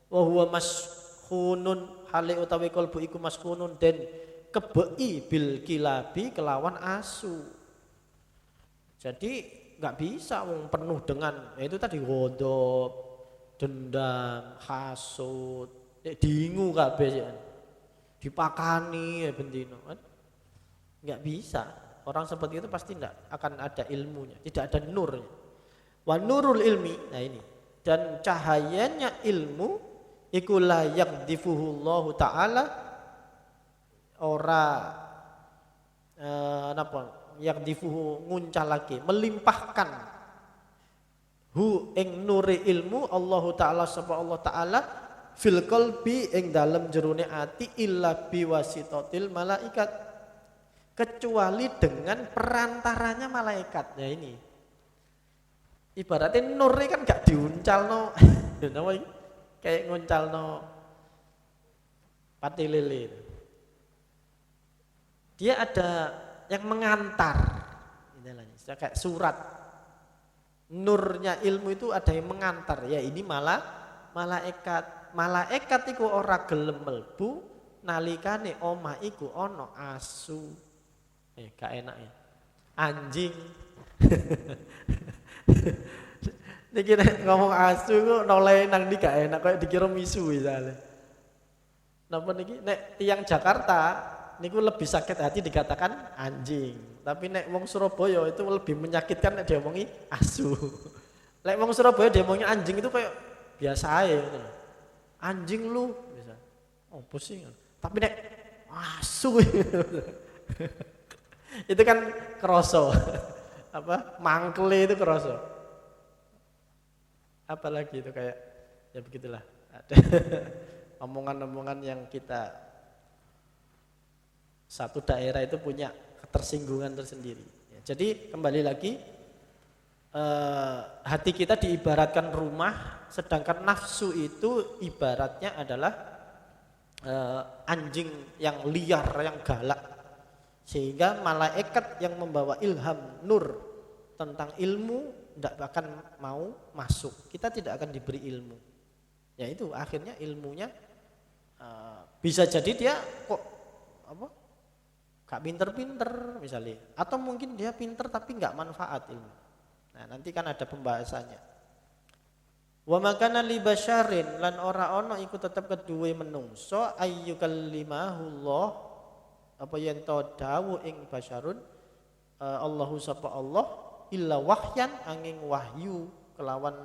Wa huwa maskhunun, hale utawi kolbu iku maskhunun den kebei bil kilabi kelawan asu. Jadi nggak bisa wong penuh dengan itu tadi godop, dendam, hasud, dingu kabeh ya. Dipakani ya bendino kan? Nggak bisa. Orang seperti itu pasti tidak akan ada ilmunya, tidak ada nurnya. Wa nurul ilmi, nah ini, dan cahayanya ilmu iku la yaqdifuhullahu ta'ala, ora napa yaqdifuhu nguncalake, melimpahkan hu ing nuri ilmu Allahu ta'ala sapa Allah ta'ala fil qalbi ing dalem jerone ati illa biwasitatil malaikat, kecuali dengan perantaranya malaikat. Ya ini ibaratnya nurnya kan gak diuncalno kayak nguncalno pati lele. Dia ada yang mengantar, kayak surat. Nurnya ilmu itu ada yang mengantar, ya ini malaikat. Malaikat iku ora gelem mlebu nalikane omah iku ana asu. Gak enak ya. Anjing. Niki ngomong asu kok noleh nang ndi gak enak, kayak dikira misu misalnya. Napa niki nek tiyang Jakarta niku lebih sakit hati dikatakan anjing. Tapi nek wong Surabaya itu lebih menyakitkan nek diomongi asu. Nek wong Surabaya diomongi anjing itu kayak biasa aja gitu. Anjing lu bisa. Oh pusing. Tapi nek asu itu kan kroso. Apa? Mangkle itu kroso. Apalagi itu kayak ya begitulah. Ada omongan-omongan yang kita satu daerah itu punya ketersinggungan tersendiri. Ya, jadi kembali lagi hati kita diibaratkan rumah, sedangkan nafsu itu ibaratnya adalah anjing yang liar, yang galak. Sehingga malaikat yang membawa ilham nur tentang ilmu tidak akan mau masuk. Kita tidak akan diberi ilmu. Ya itu akhirnya ilmunya bisa jadi dia kok gak pinter-pinter misalnya, atau mungkin dia pinter tapi gak manfaat ilmu. Nah nanti kan ada pembahasannya. Wa makana li basyarin lan ora ana iku tetep keduwe menungso ayyukallimahullah apa yen to dawuh ing basyarun Allahu sapa Allah illa wahyan angin wahyu kelawan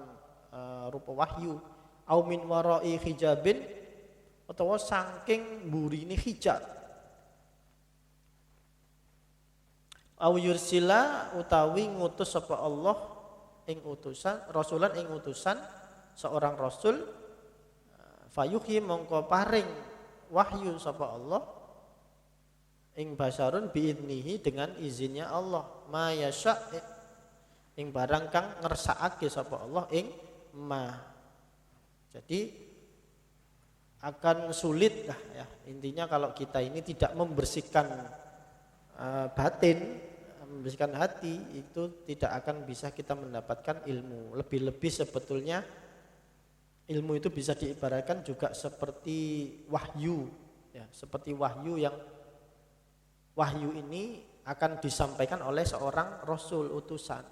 rupa wahyu au min warai hijabin utawa saking mburine hijab au yursila utawi ngutus sapa Allah ing utusan rasulan ing utusan seorang rasul fayuhi mongko paring wahyu sapa Allah ing basarun biidnihi dengan izinnya Allah ma yasha ing barang kang ngersakake sapa Allah ing ma. Jadi akan sulit lah ya intinya kalau kita ini tidak membersihkan batin, membersihkan hati, itu tidak akan bisa kita mendapatkan ilmu. Lebih-lebih sebetulnya ilmu itu bisa diibaratkan juga seperti wahyu ya, seperti wahyu yang wahyu ini akan disampaikan oleh seorang rasul utusan.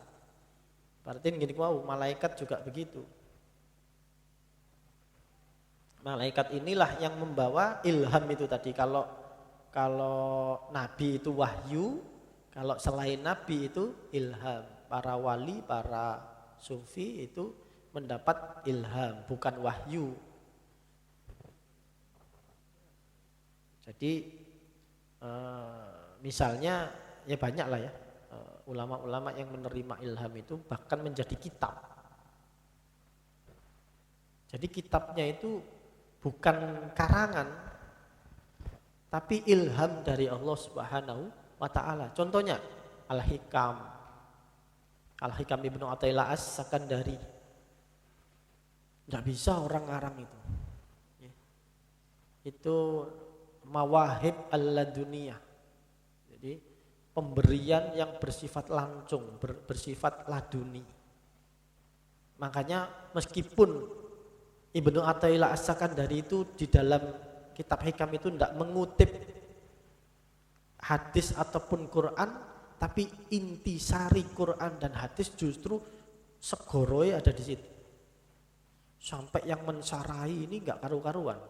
Berarti gini, wow, malaikat juga begitu. Malaikat inilah yang membawa ilham itu tadi. Kalau nabi itu wahyu, kalau selain nabi itu ilham. Para wali, para sufi itu mendapat ilham, bukan wahyu. Jadi misalnya ya banyak lah ya ulama-ulama yang menerima ilham itu bahkan menjadi kitab. Jadi kitabnya itu bukan karangan tapi ilham dari Allah Subhanahu wa taala. Contohnya Al-Hikam Ibnu Athaillah As-Sakandari. Enggak bisa orang ngarang itu. Itu mawahib al-laduniyah. Jadi pemberian yang bersifat lancung, bersifat laduni. Makanya meskipun Ibnu Athaillah As-Sakandari itu di dalam kitab Hikam itu tidak mengutip hadis ataupun Quran, tapi intisari Quran dan hadis justru segoroy ada di situ. Sampai yang mensarai ini enggak karu-karuan.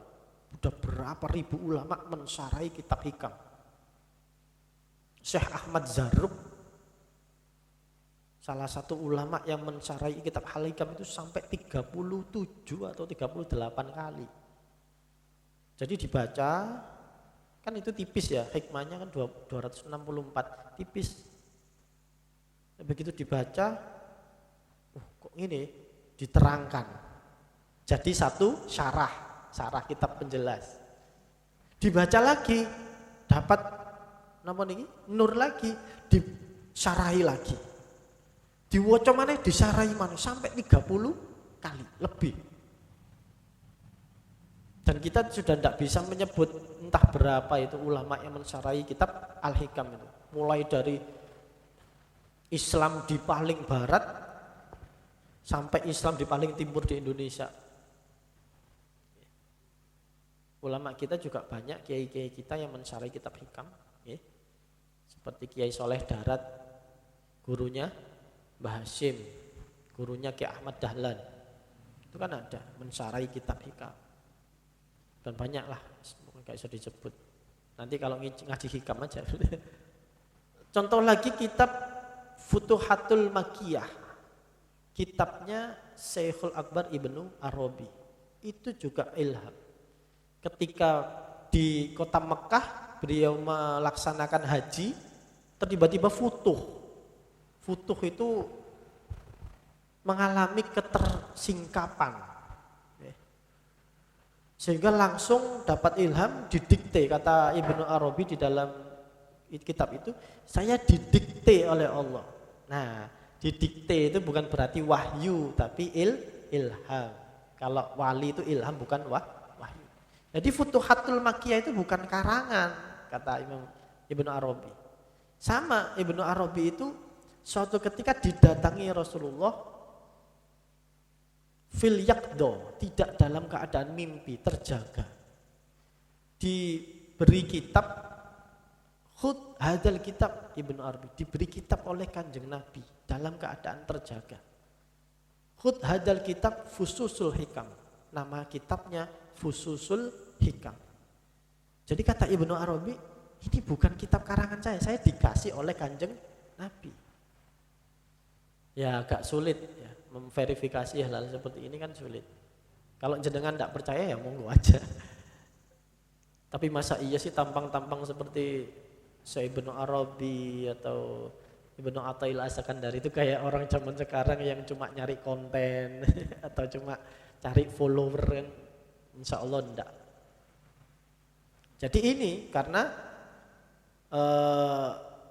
Udah berapa ribu ulama mensarai kitab Hikam. Syekh Ahmad Zarruq salah satu ulama yang mensarai kitab Al-Hikam itu sampai 37 atau 38 kali. Jadi dibaca kan itu tipis ya, hikmahnya kan 264, tipis. Begitu dibaca, kok ini diterangkan. Jadi satu syarah kitab penjelas. Dibaca lagi, dapat namun ini nur lagi, disyarahi lagi. Diwaca maneh disyarahi maneh sampai 30 kali lebih. Dan kita sudah tidak bisa menyebut entah berapa itu ulama yang mensyarahi kitab Al-Hikam itu. Mulai dari Islam di paling barat sampai Islam di paling timur di Indonesia. Ulama kita juga banyak, kiai-kiai kita yang mensyarahi kitab Hikam, ya. Seperti Kiai Soleh Darat, gurunya Mbah Hashim, gurunya Kiai Ahmad Dahlan, itu kan ada mensyarahi kitab Hikam. Dan banyak lah, nggak bisa disebut. Nanti kalau ngaji Hikam aja. Contoh lagi kitab Futuhatul Makkiyah, kitabnya Syekhul Akbar Ibnu Arabi, itu juga ilham. Ketika di kota Mekah beliau melaksanakan haji, tiba-tiba futuh itu mengalami ketersingkapan, sehingga langsung dapat ilham, didikte. Kata Ibnu Arabi di dalam kitab itu, saya didikte oleh Allah. Nah, didikte itu bukan berarti wahyu, tapi ilham. Kalau wali itu ilham, bukan wahyu. Jadi Futuhatul Makkiyah itu bukan karangan, kata Imam Ibnu Arabi. Sama Ibnu Arabi itu suatu ketika didatangi Rasulullah fil yaqdo, tidak dalam keadaan mimpi, terjaga. Diberi kitab, khud hadal kitab, Ibnu Arabi, diberi kitab oleh Kanjeng Nabi dalam keadaan terjaga. Khud hadal kitab Fususul Hikam, nama kitabnya Fususul Hikam. Jadi kata Ibnu Arabi, ini bukan kitab karangan saya dikasih oleh Kanjeng Nabi. Ya agak sulit ya, memverifikasi hal-hal seperti ini kan sulit. Kalau jenengan tidak percaya ya monggo aja. Tapi masa iya sih tampang-tampang seperti Ibnu Arabi atau Ibnu Athaillah As-Sakandari itu kayak orang zaman sekarang yang cuma nyari konten atau cuma cari follower kan? Insya Allah enggak. Jadi ini karena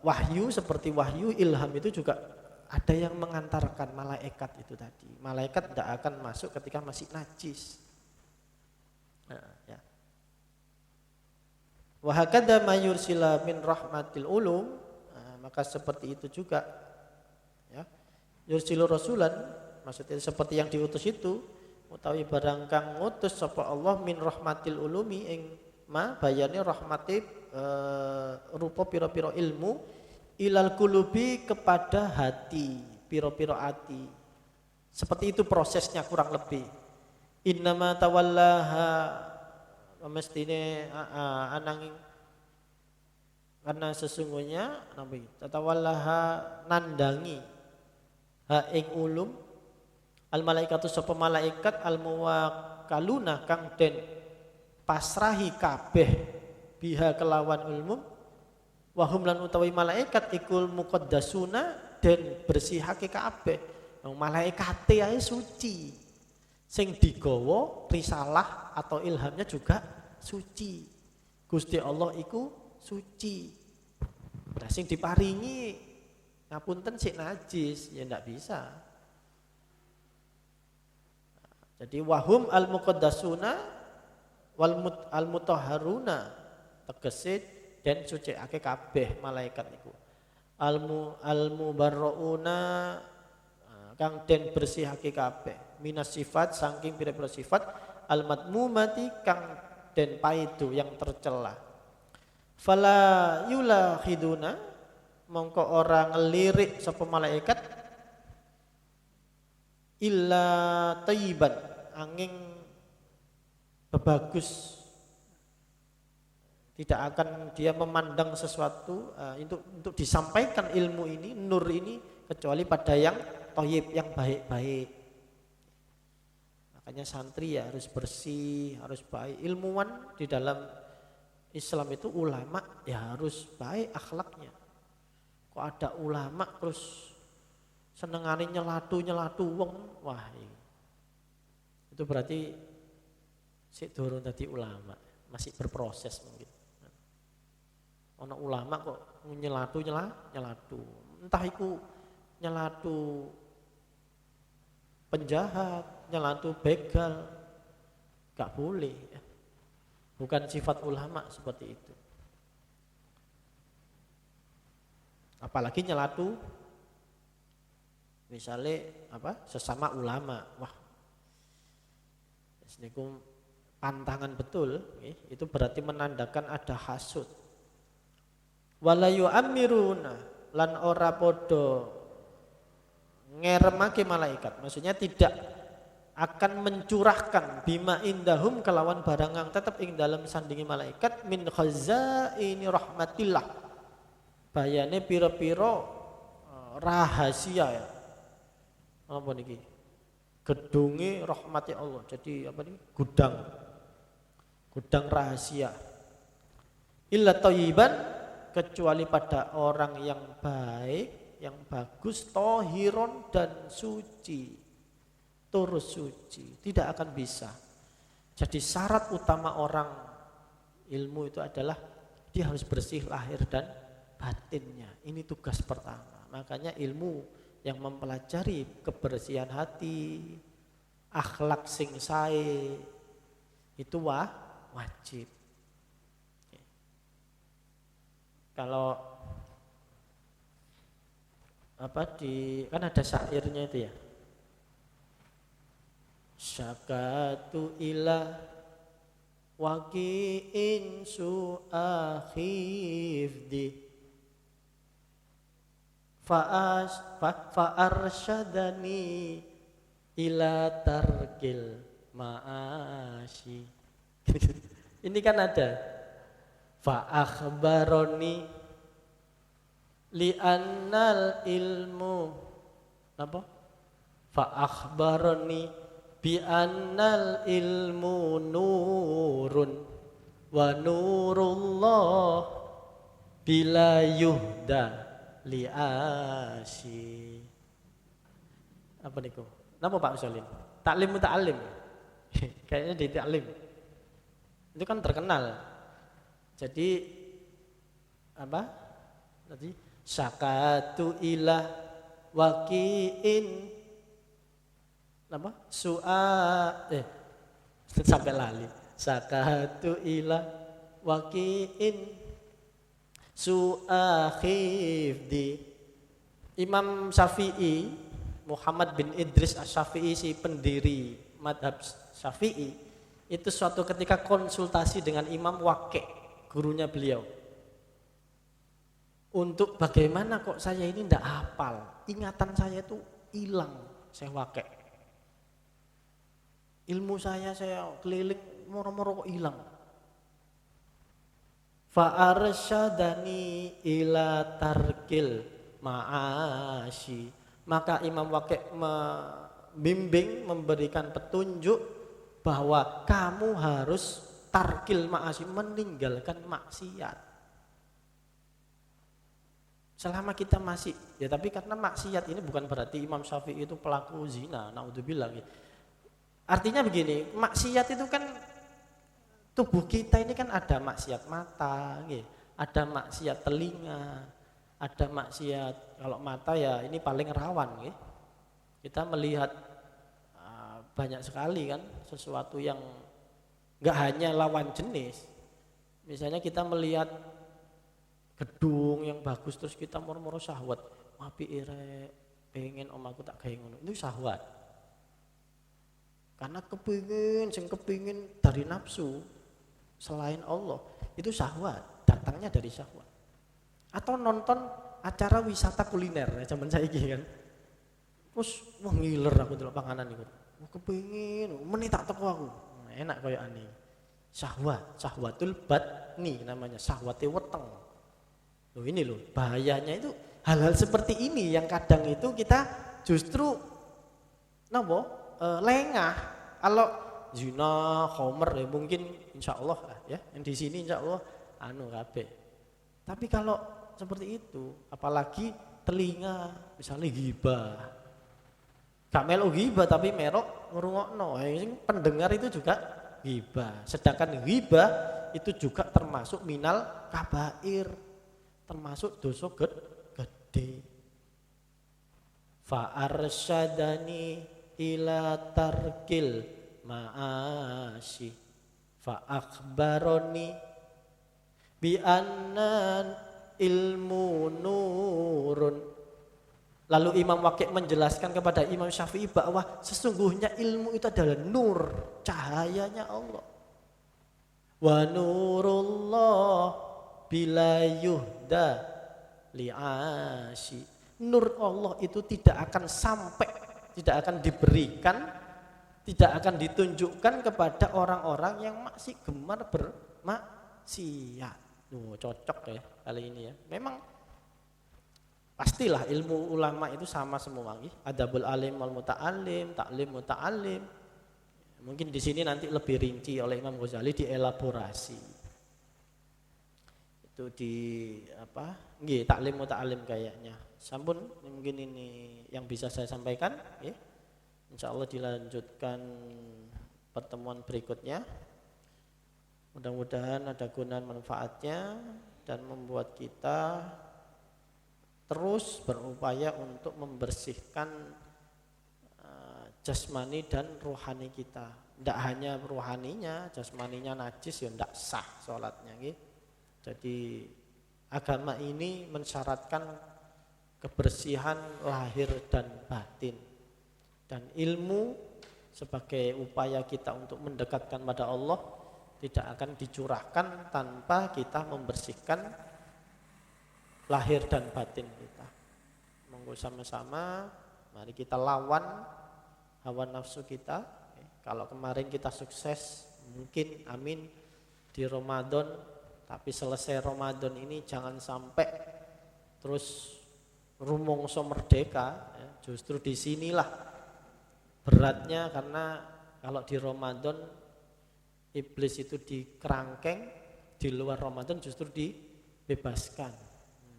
wahyu seperti wahyu ilham itu juga ada yang mengantarkan malaikat itu tadi. Malaikat tidak akan masuk ketika masih najis. Nah, ya. Wa hakadha ma yursila min rahmatil ulum, maka seperti itu juga ya. Yursilu rasulan, maksudnya seperti yang diutus itu, utawi barang kang ngutus sapa Allah min rahmatil ulumi ing ma bayane rahmati rupa pira-pira ilmu ilal kulubi kepada hati, piro-piro hati. Seperti itu prosesnya kurang lebih. Innama tawallaha mestine ananging karena sesungguhnya nabi tawallaha nandangi ha ing ulum al malaikatu sapa malaikat al muwakkaluna kang den pasrahi kabeh biha kelawan ulmu. Wahum lan utawi malaikat ikul muqaddasuna dan bersihake kabeh. Malaikate ae suci. Sing digawa risalah atau ilhamnya juga suci. Gusti Allah iku suci. Nah sing diparingi ngapunten sik najis ya ndak bisa. Jadi wahum al muqaddasuna wal mutahharuna tegese dan suciake kabeh malaikat niku. Al-mubarrauna kang den bersihake kabeh minas sifat saking pira-pira sifat al-madmumati kang den paidu yang tercela. Fala yulahiduna mongko ora ngelirik sapa malaikat illa thayyiban angin bebagus. Tidak akan dia memandang sesuatu untuk disampaikan ilmu ini, nur ini kecuali pada yang thayyib, yang baik-baik. Makanya santri ya harus bersih, harus baik. Ilmuwan di dalam Islam itu ulama ya harus baik akhlaknya. Kok ada ulama terus senengane nyelatu wong, wah itu berarti sik durung dadi ulama, masih berproses mungkin. Ana ulama kok nyelatu. Entah itu nyelatu penjahat, nyelatu begal. Gak boleh. Bukan sifat ulama seperti itu. Apalagi nyelatu misalnya sesama ulama. Wah. Niku pantangan betul, itu berarti menandakan ada hasud. Wala yu'ammiruna lan ora podo ngeremake malaikat, maksudnya tidak akan mencurahkan bima indahum kelawan barang yang tetap ing dalam sandingi malaikat min khazaini rahmatillah bayane pira-pira rahasia ya. Apa niki? Gedunge rahmati Allah. Jadi apa nih? Gudang rahasia. Illa thayyiban kecuali pada orang yang baik, yang bagus, tohiron dan suci, terus suci, tidak akan bisa. Jadi syarat utama orang ilmu itu adalah dia harus bersih lahir dan batinnya. Ini tugas pertama. Makanya ilmu yang mempelajari kebersihan hati, akhlak sing sae itu wajib. Kalau kan ada syairnya itu ya. Syakatu ila waqi'in su'akhifdi fa'arsyadani ila tarkil ma'asyi. Ini kan ada fa'akhbaroni li'annal ilmu apa? Fa'akhbaroni bi'annal ilmu nurun wa nurullah bila yuhda li'asyi. Apa niku? Napa Pak Usolin? Taklim muta'alim. Kayaknya di taklim. Itu kan terkenal. Jadi apa? Tadi syakatu ila waqi'in apa? Sampai lali. Syakatu ila waqi'in su'akhifdi. Imam Syafi'i, Muhammad bin Idris Asy-Syafi'i, si pendiri madhab Syafi'i, itu suatu ketika konsultasi dengan Imam Waqi', gurunya beliau, untuk bagaimana kok saya ini tidak hafal, ingatan saya itu hilang, saya Waqi', ilmu saya keliling moro-moro kok hilang. Fa'arsyadani ila tarkil ma'asyi. Maka Imam Waqi' membimbing, memberikan petunjuk bahwa kamu harus tarkil ma'asyi, meninggalkan maksiat. Selama kita masih, ya tapi karena maksiat ini bukan berarti Imam Syafi'i itu pelaku zina, naudzubillah. Artinya begini, maksiat itu kan tubuh kita ini kan ada maksiat mata, ada maksiat telinga, ada maksiat, kalau mata ya ini paling rawan, kita melihat banyak sekali kan sesuatu yang nggak hanya lawan jenis. Misalnya kita melihat gedung yang bagus terus kita moro-moro syahwat, mapi irek, pengen omaku tak kayak ngono, itu syahwat. Karena kepingin dari nafsu selain Allah, itu syahwat, datangnya dari syahwat. Atau nonton acara wisata kuliner ya zaman saiki kan. Terus wah ngiler aku delok panganan iku. Wah kepengin, menit tak teko aku. Enak koyo ane. Syahwatul batni namanya, syahwate weteng. Loh ini loh, bahayanya itu hal-hal seperti ini yang kadang itu kita justru lengah. Kalau zina, khomer ya mungkin insyaallah ya, yang di sini insyaallah kabeh. Tapi kalau seperti itu, apalagi telinga, misalnya ghibah. Gak melok ghibah tapi merok ngrungokno. Pendengar itu juga ghibah. Sedangkan ghibah itu juga termasuk minal kabair, termasuk dosa gede. Fa arsyadani ila tarkil ma'asyi fa akhbaroni bi annan ilmu nurun. Lalu Imam Waqi' menjelaskan kepada Imam Syafi'i bahwa sesungguhnya ilmu itu adalah nur, cahayanya Allah. Wa nurullah bila yuhda li'asyi. Nur Allah itu tidak akan sampai, tidak akan diberikan, tidak akan ditunjukkan kepada orang-orang yang masih gemar bermaksiat. Cocok ya kali ini ya. Memang pastilah ilmu ulama itu sama semua. Adabul alim wal muta'alim, taklim muta'alim. Mungkin di sini nanti lebih rinci oleh Imam Ghazali dielaborasi. Itu di taklim muta'alim kayaknya. Sampun mungkin ini yang bisa saya sampaikan. Insyaallah dilanjutkan pertemuan berikutnya. Mudah-mudahan ada guna manfaatnya dan membuat kita terus berupaya untuk membersihkan jasmani dan rohani kita. Tidak hanya rohaninya, jasmaninya najis ya tidak sah sholatnya. Jadi agama ini mensyaratkan kebersihan lahir dan batin. Dan ilmu sebagai upaya kita untuk mendekatkan pada Allah tidak akan dicurahkan tanpa kita membersihkan lahir dan batin kita. Monggo sama-sama mari kita lawan hawa nafsu kita. Kalau kemarin kita sukses, mungkin amin di Ramadan, tapi selesai Ramadan ini jangan sampai terus rumongso merdeka. Justru disinilah beratnya, karena kalau di Ramadan iblis itu dikerangkeng, di luar Ramadan justru dibebaskan.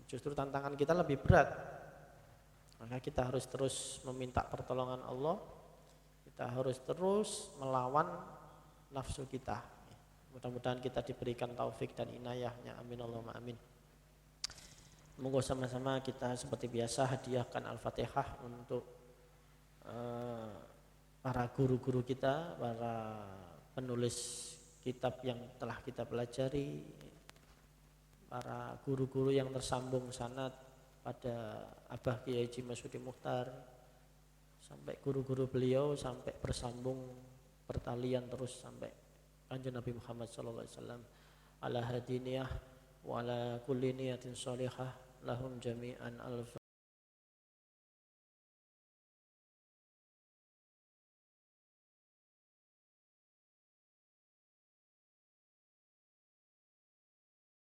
Justru tantangan kita lebih berat. Maka kita harus terus meminta pertolongan Allah. Kita harus terus melawan nafsu kita. Mudah-mudahan kita diberikan taufik dan inayahnya. Amin Allahumma amin. Monggo sama-sama kita seperti biasa hadiahkan Al-Fatihah untuk para guru-guru kita, para penulis kitab yang telah kita pelajari, para guru-guru yang tersambung sanad pada Abah Kiai Haji Masudi Mukhtar, sampai guru-guru beliau, sampai bersambung pertalian terus sampai Kanjeng Nabi Muhammad SAW. Ala hadiniyah wa ala kulli niyatin sholihah lahum jami'an al